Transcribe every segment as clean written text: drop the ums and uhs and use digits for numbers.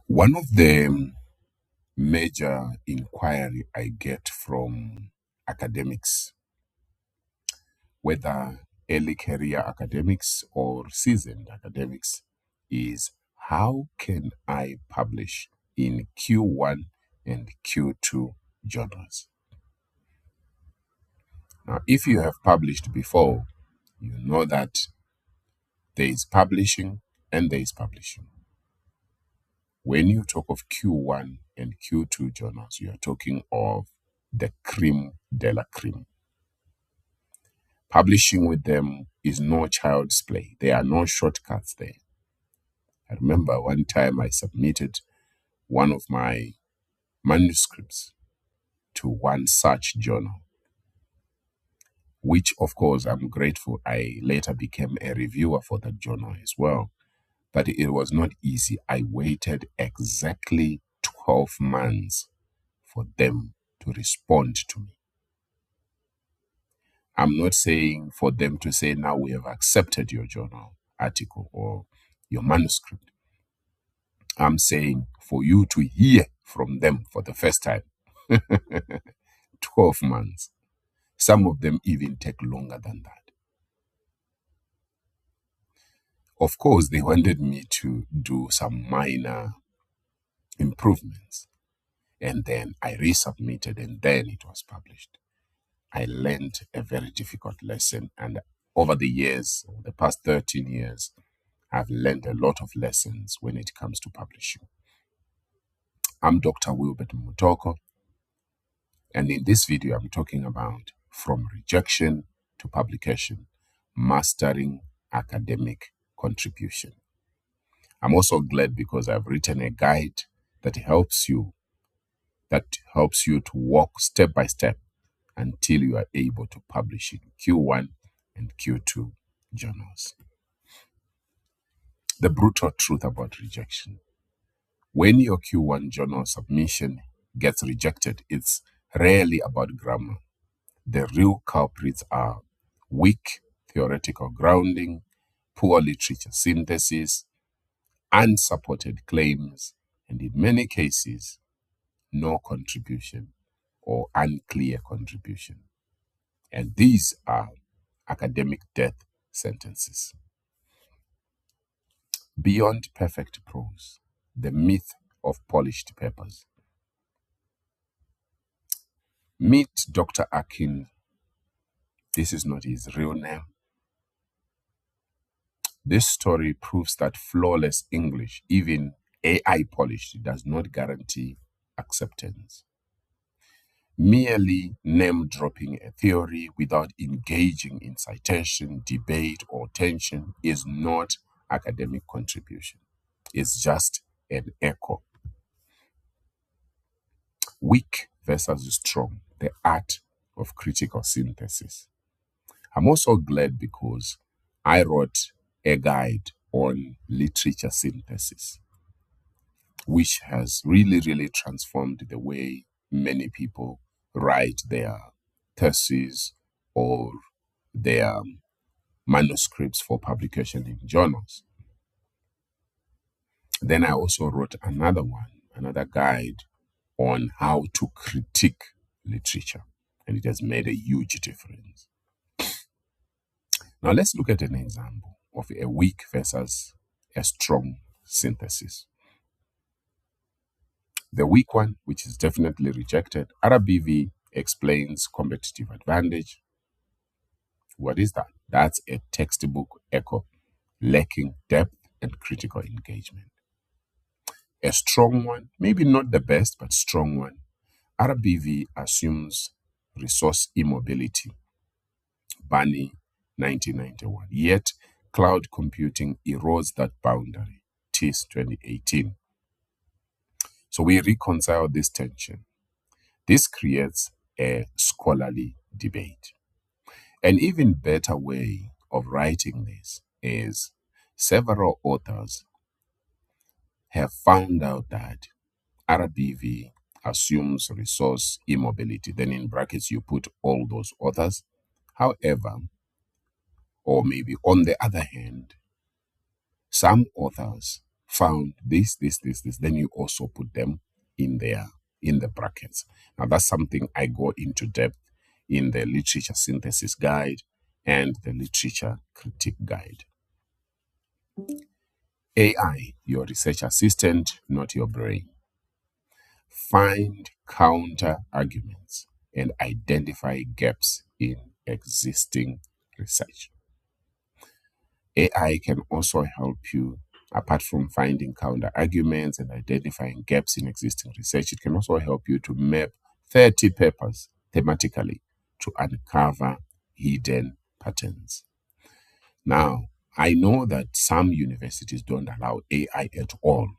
One of the major inquiry I get from academics, whether early career academics or seasoned academics, is how can I publish in Q1 and Q2 journals? Now, if you have published before, you know that there is publishing and there is publishing. When you talk of Q1 and Q2 journals, you are talking of the creme de la creme. Publishing with them is no child's play. There are no shortcuts there. I remember one time I submitted one of my manuscripts to one such journal, which of course I'm grateful. I later became a reviewer for that journal as well. But it was not easy. I waited exactly 12 months for them to respond to me. I'm not saying for them to say, now we have accepted your journal article or your manuscript. I'm saying for you to hear from them for the first time. 12 months. Some of them even take longer than that. Of course, they wanted me to do some minor improvements. And then I resubmitted and then it was published. I learned a very difficult lesson. And over the years, the past 13 years, I've learned a lot of lessons when it comes to publishing. I'm Dr. Wilbert Mutoko, and in this video, I'm talking about from rejection to publication, mastering academic contribution. I'm also glad because I've written a guide that helps you to walk step by step until you are able to publish in Q1 and Q2 journals. The brutal truth about rejection. When your Q1 journal submission gets rejected, it's rarely about grammar. The real culprits are weak theoretical grounding, poor literature synthesis, unsupported claims, and in many cases, no contribution or unclear contribution. And these are academic death sentences. Beyond perfect prose, the myth of polished papers. Meet Dr. Akin. This is not his real name. This story proves that flawless English, even AI polished, does not guarantee acceptance. Merely name-dropping a theory without engaging in citation, debate, or tension is not academic contribution. It's just an echo. Weak versus strong, the art of critical synthesis. I'm also glad because I wrote a guide on literature synthesis, which has really, really transformed the way many people write their theses or their manuscripts for publication in journals. Then I also wrote another guide on how to critique literature, and it has made a huge difference. Now let's look at an example of a weak versus a strong synthesis. The weak one, which is definitely rejected, RBV explains competitive advantage. What is that? That's a textbook echo, lacking depth and critical engagement. A strong one, maybe not the best, but strong one. RBV assumes resource immobility. Barney, 1991. Yet, cloud computing erodes that boundary. TIS 2018. So we reconcile this tension. This creates a scholarly debate. An even better way of writing this is several authors have found out that RBV assumes resource immobility. Then in brackets, you put all those authors. However, or maybe on the other hand, some authors found this, then you also put them in there in the brackets. Now that's something I go into depth in the literature synthesis guide and the literature critique guide. AI, your research assistant, not your brain. Find counter arguments and identify gaps in existing research. AI can also help you, apart from finding counter arguments and identifying gaps in existing research, it can also help you to map 30 papers thematically to uncover hidden patterns. Now, I know that some universities don't allow AI at all,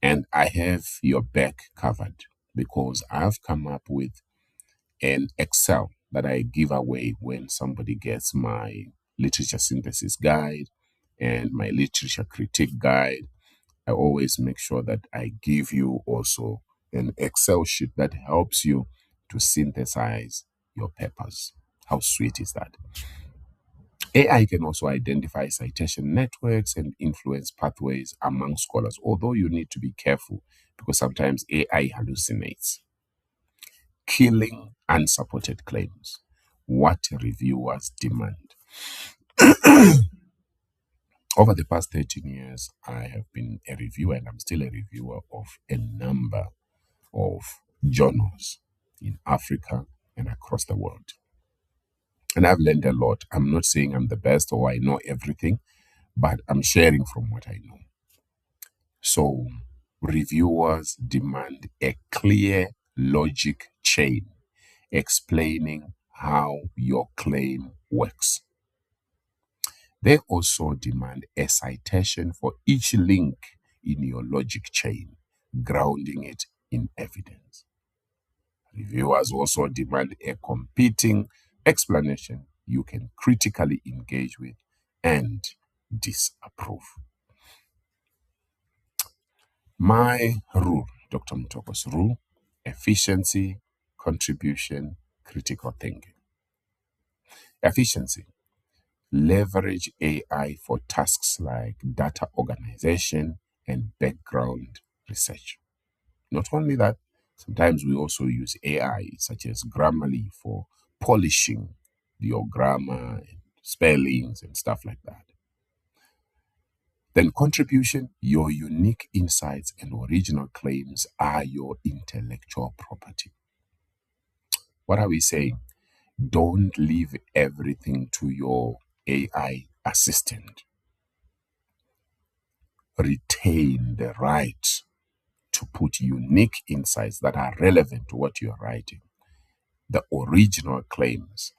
and I have your back covered because I've come up with an Excel that I give away when somebody gets my literature synthesis guide and my literature critique guide. I always make sure that I give you also an Excel sheet that helps you to synthesize your papers. How sweet is that? AI can also identify citation networks and influence pathways among scholars, although you need to be careful because sometimes AI hallucinates. Killing unsupported claims. What reviewers demand. Over the past 13 years, I have been a reviewer and I'm still a reviewer of a number of journals in Africa and across the world. And I've learned a lot. I'm not saying I'm the best or I know everything, but I'm sharing from what I know. So, reviewers demand a clear logic chain explaining how your claim works. They also demand a citation for each link in your logic chain, grounding it in evidence. Reviewers also demand a competing explanation you can critically engage with and disapprove. My rule, Dr. Mutoko's rule: efficiency, contribution, critical thinking. Efficiency. Leverage AI for tasks like data organization and background research. Not only that, sometimes we also use AI, such as Grammarly, for polishing your grammar and spellings and stuff like that. Then contribution, your unique insights and original claims are your intellectual property. What are we saying? Don't leave everything to your AI assistant. Retain the right to put unique insights that are relevant to what you're writing. The original claims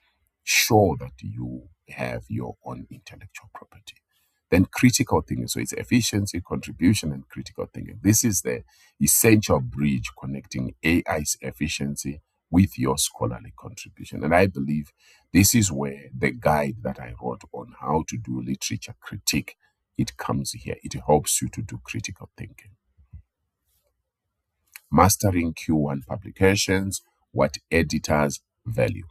show that you have your own intellectual property. Then critical thinking. So it's efficiency, contribution, and critical thinking. This is the essential bridge connecting AI's efficiency with your scholarly contribution. And I believe this is where the guide that I wrote on how to do literature critique, it comes here. It helps you to do critical thinking. Mastering Q1 publications, what editors value.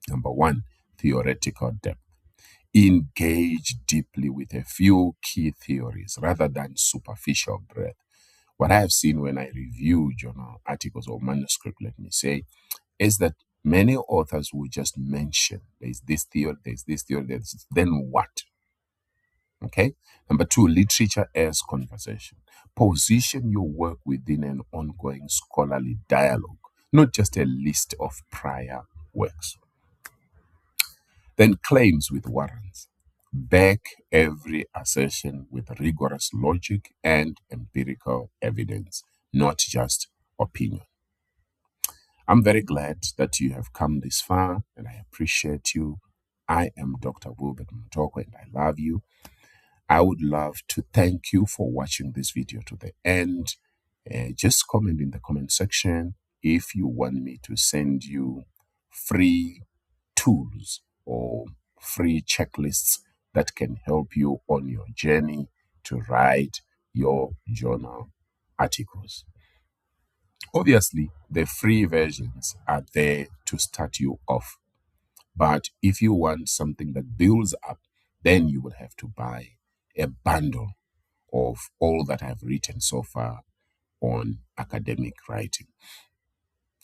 Number one, theoretical depth. Engage deeply with a few key theories rather than superficial breadth. What I have seen when I review journal articles or manuscript, let me say, is that many authors will just mention there's this theory, then what? Okay. Number two, literature as conversation. Position your work within an ongoing scholarly dialogue, not just a list of prior works. Then claims with warrants. Back every assertion with rigorous logic and empirical evidence, not just opinion. I'm very glad that you have come this far and I appreciate you. I am Dr. Wilbert Mutoko and I love you. I would love to thank you for watching this video to the end. Just comment in the comment section if you want me to send you free tools or free checklists that can help you on your journey to write your journal articles. Obviously, the free versions are there to start you off. But if you want something that builds up, then you will have to buy a bundle of all that I've written so far on academic writing.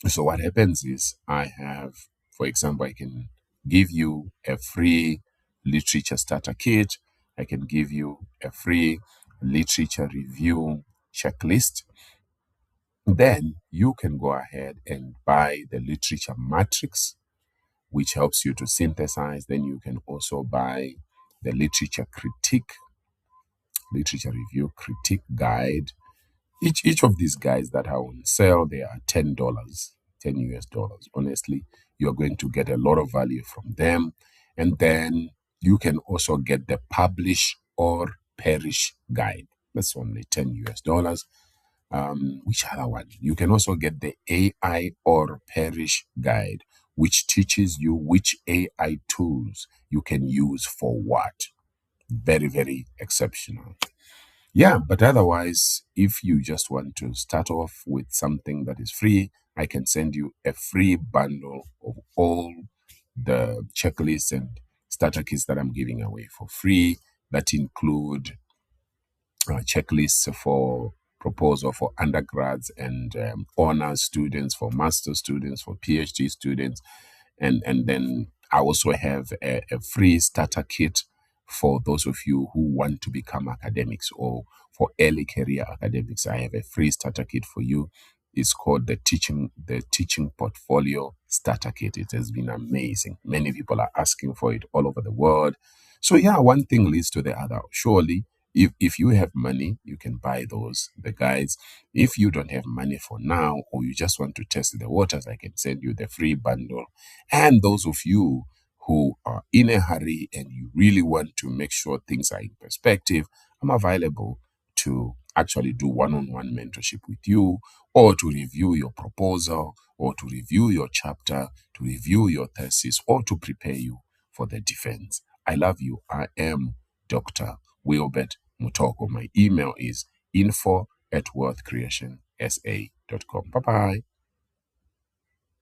So what happens is I have, for example, I can give you a free literature starter kit. I can give you a free literature review checklist. Then you can go ahead and buy the literature matrix, which helps you to synthesize. Then you can also buy the literature review critique guide. Each of these guides that are on sale, they are $10, 10 US dollars. Honestly, you're going to get a lot of value from them. And then you can also get the publish or perish guide. That's only 10 US dollars. Which other one? You can also get the AI or perish guide, which teaches you which AI tools you can use for what. Very, very exceptional. Yeah, but otherwise, if you just want to start off with something that is free, I can send you a free bundle of all the checklists and starter kits that I'm giving away for free that include checklists for proposal for undergrads and honors students, for master students, for PhD students, and then I also have a free starter kit for those of you who want to become academics or for early career academics. I have a free starter kit for you. It's called the teaching portfolio starter kit. It has been amazing. Many people are asking for it all over the world. So yeah, one thing leads to the other. Surely, if you have money, you can buy the guides. If you don't have money for now, or you just want to test the waters, I can send you the free bundle. And those of you who are in a hurry and you really want to make sure things are in perspective, I'm available to actually do one-on-one mentorship with you, or to review your proposal, or to review your chapter, to review your thesis, or to prepare you for the defense. I love you. I am Dr. Wilbert Mutoko. My email is info@worthcreationsa.com. Bye-bye.